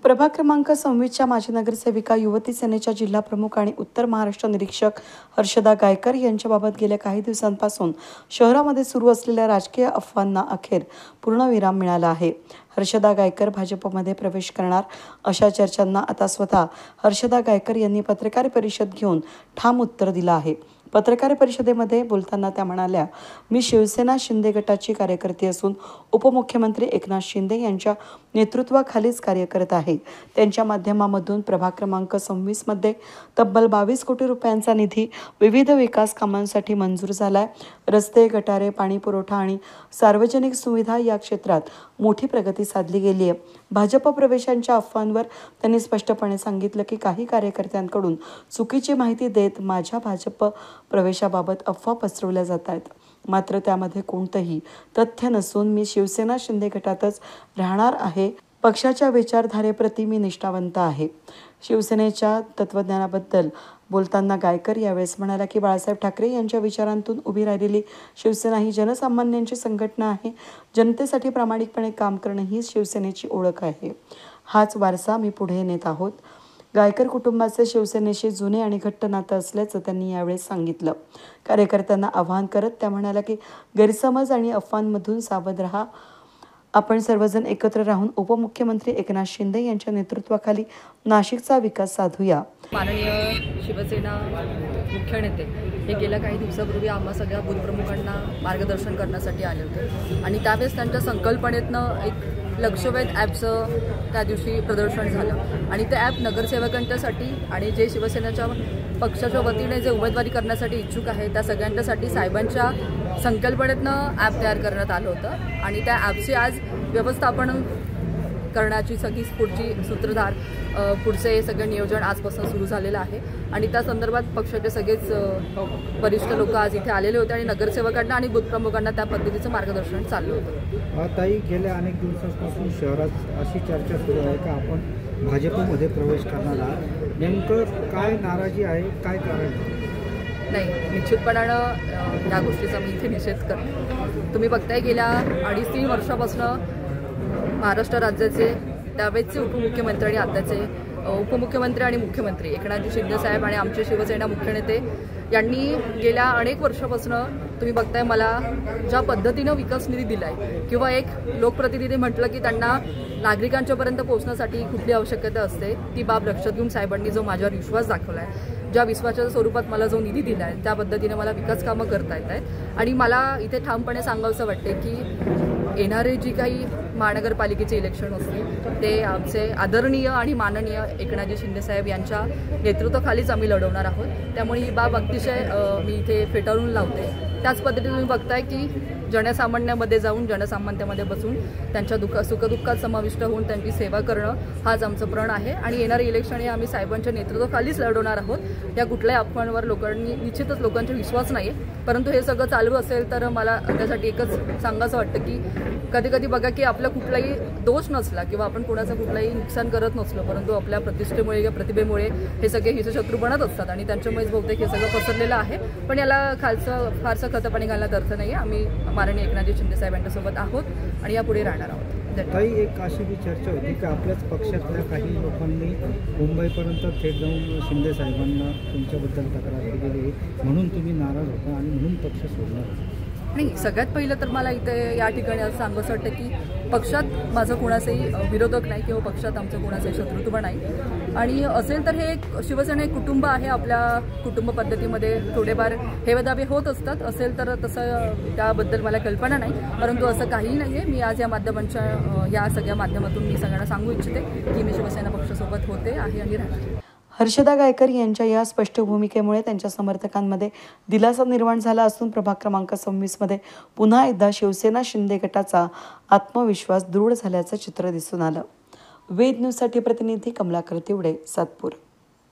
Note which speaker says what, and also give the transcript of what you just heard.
Speaker 1: प्रभाग क्रमांक 26च्या माजी नगरसेविका युवती सेनेच्या जिल्हा प्रमुख आणि उत्तर महाराष्ट्र निरीक्षक हर्षदा गायकर यांच्याबाबत गेल्या काही दिवसांपासून शहरामध्ये सुरू असलेल्या राजकीय अफवांना अखेर पूर्णविराम मिळाला आहे। हर्षदा गायकर भाजपमध्ये प्रवेश करणार अशा चर्चांना आता स्वतः हर्षदा गायकर यांनी पत्रकार परिषद घेऊन ठाम उत्तर दिलं आहे। पत्रकार परिषदेमध्ये बोलताना त्या म्हणाल्या, मी शिवसेना शिंदे गटाची कार्यकर्ती असून उपमुख्यमंत्री एकनाथ शिंदे यांच्या नेतृत्वाखालीच कार्य करत आहे। त्यांच्या माध्यमामधून प्रभाग क्रमांक 26 मध्ये तब्बल 22 कोटी रुपयांचा निधी विविध विकास कामांसाठी मंजूर झालाय। रस्ते, गटारे, पाणी पुरवठा आणि सार्वजनिक सुविधा या क्षेत्रात मोठी प्रगती साधली गेली आहे। भाजप प्रवेशांच्या अफवांवर त्यांनी स्पष्टपणे सांगितलं की काही कार्यकर्त्यांकडून चुकीची माहिती देत माझ्या भाजप प्रवेशाबाबत अफवा पसरवल्या जात आहेत। मात्र त्यामध्ये कोणतंही तथ्य नसून मी शिवसेना शिंदे गटातच राहणार आहे। पक्षाच्या विचारधारेप्रती मी निष्ठावंत आहे। शिवसेनेच्या तत्वज्ञानाबद्दल बोलताना गायकर यावेळेस म्हणाल्या की बाळासाहेब ठाकरे यांच्या विचारांतून उभी राहिलेली शिवसेना ही जनसामान्यांची संघटना आहे। जनतेसाठी प्रामाणिकपणे काम करणं ही शिवसेनेची ओळख आहे। हाच वारसा मी पुढे नेत आहोत। गायकर कुटुंबाचे शिवसेनेशी जुने आणि घट्ट नातं असल्याचं त्यांनी यावेळी सांगितलं। कार्यकर्त्यांना आवाहन करत त्या म्हणाल्या की गैरसमज आणि अफवांमधून सावध राहा। आपण सर्वजण एकत्र राहून उपमुख्यमंत्री एकनाथ शिंदे यांच्या नेतृत्वाखाली नाशिकचा विकास साधूया।
Speaker 2: माननीय शिवसेना मुख्य नेते हे गेल्या काही दिवसापूर्वी आम्हा सगळ्या बूथप्रमुखांना मार्गदर्शन करण्यासाठी आले होते आणि त्यावेळेस त्यांच्या संकल्पनेतनं एक लक्षवेध ॲपचं त्या दिवशी प्रदर्शन झालं आणि ते ॲप नगरसेवकांच्यासाठी आणि जे शिवसेनेच्या पक्षाच्या वतीने जे उमेदवारी करण्यासाठी इच्छुक आहे त्या सगळ्यांच्यासाठी साहेबांच्या संकल्पनेतनं ॲप तयार करण्यात आलं होतं आणि त्या ॲपची आज व्यवस्थापन करण्याची सगळी पुढची सूत्रधार पुढचे सगळे नियोजन आजपासून सुरू झालेलं आहे आणि त्या संदर्भात पक्षाचे सगळेच वरिष्ठ लोक आज इथे आलेले होते आणि नगरसेवकांना आणि बूथप्रमुखांना त्या पद्धतीचं मार्गदर्शन चाललं होतं।
Speaker 3: ताई, गेल्या अनेक दिवसांपासून शहरात अशी चर्चा सुरू आहे की आपण भाजपमध्ये प्रवेश करणार आहात। नेमकं काय नाराजी आहे, काय कारण?
Speaker 2: नाही, निश्चितपणानं या गोष्टीचा मी इथे निषेध करते। तुम्ही बघताय गेल्या 2.5-3 वर्षापासून महाराष्ट्र राज्याचे त्यावेळेचे उपमुख्यमंत्री आणि आताचे उपमुख्यमंत्री आणि मुख्यमंत्री एकनाथजी शिंदे साहेब आणि आमचे शिवसेना मुख्य नेते यांनी गेल्या अनेक वर्षापासून तुम्ही बघताय मला ज्या पद्धतीनं विकास निधी दिला आहे किंवा एक लोकप्रतिनिधी म्हटलं की त्यांना नागरिकांच्यापर्यंत पोहोचण्यासाठी कुठली आवश्यकता असते ती बाब लक्षात घेऊन साहेबांनी जो माझ्यावर विश्वास दाखवला आहे, ज्या विश्वासाच्या स्वरूपात मला जो निधी दिला आहे त्या पद्धतीने मला विकास कामं करता येत आहेत आणि मला इथे ठामपणे सांगावंसं वाटते की येणारे जी काही महानगरपालिकेचे इलेक्शन असतील ते आमचे आदरणीय आणि माननीय एकनाथजी शिंदे साहेब यांच्या नेतृत्वाखालीच आम्ही लढवणार आहोत। त्यामुळे ही बाब अतिशय मी इथे फेटाळून लावते। त्याच पद्धतीने तुम्ही बघताय की जनसामान्यामध्ये जाऊन जनसामान्यामध्ये बसून त्यांच्या सुखदुःखात समाविष्ट होऊन त्यांची सेवा करणं हाच आमचं प्रण आहे आणि येणारे इलेक्शन हे आम्ही साहेबांच्या नेतृत्वाखालीच लढवणार आहोत। या कुठल्याही अफवांवर लोकांनी निश्चितच लोकांचा विश्वास नाही आहे, परंतु हे सगळं चालू असेल तर मला त्यासाठी एकच सांगायचं वाटतं की कधी कधी बघा की आपला कुठलाही दोष नसला किंवा आपण कोणाचं कुठलाही नुकसान करत नसलो, परंतु आपल्या प्रतिष्ठेमुळे किंवा प्रतिभेमुळे हे सगळे हितशत्रू बनत असतात आणि त्यांच्यामुळेच बहुतेक हे सगळं पसरलेलं आहे। पण याला खालचं फारसं खतपाणी घालण्यात अर्थ नाही आहे। आम्ही माननीय एकनाथजी शिंदे साहेब यांच्यासोबत आहोत आणि यापुढे राहणार आहोत।
Speaker 3: काही एक अशी बी चर्चा होती की आपल्याच पक्षातल्या काही लोकांनी मुंबईपर्यंत थेट जाऊन शिंदे साहेबांना तुमच्याबद्दल तक्रार केली म्हणून तुम्ही नाराज होता आणि म्हणून पक्ष सोडला?
Speaker 2: नाही, सगळ्यात पहिलं तर मला इथे या ठिकाणी असं सांगावंसं वाटतं की पक्षात माझं कोणाचंही विरोधक नाही किंवा पक्षात आमचं कोणाचंही शत्रुत्व नाही आणि असेल तर हे एक शिवसेना एक कुटुंब आहे। आपल्या कुटुंब पद्धतीमध्ये थोडेफार हेवेदावे होत असतात, असेल तर तसं त्याबद्दल मला कल्पना नाही, परंतु असं काहीही नाही आहे। मी आज या माध्यमांच्या या सगळ्या माध्यमातून मी सगळ्यांना सांगू इच्छिते की मी शिवसेना पक्षासोबत होते आहे आणि राहते।
Speaker 1: हर्षदा गायकर यांच्या या स्पष्ट भूमिकेमुळे त्यांच्या समर्थकांमध्ये दिलासा निर्माण झाला असून प्रभाग क्रमांक 26 मध्ये पुन्हा एकदा शिवसेना शिंदे गटाचा आत्मविश्वास दृढ झाल्याचं चित्र दिसून आलं। वेद न्यूजसाठी प्रतिनिधी कमलाकर तिवडे, सातपूर।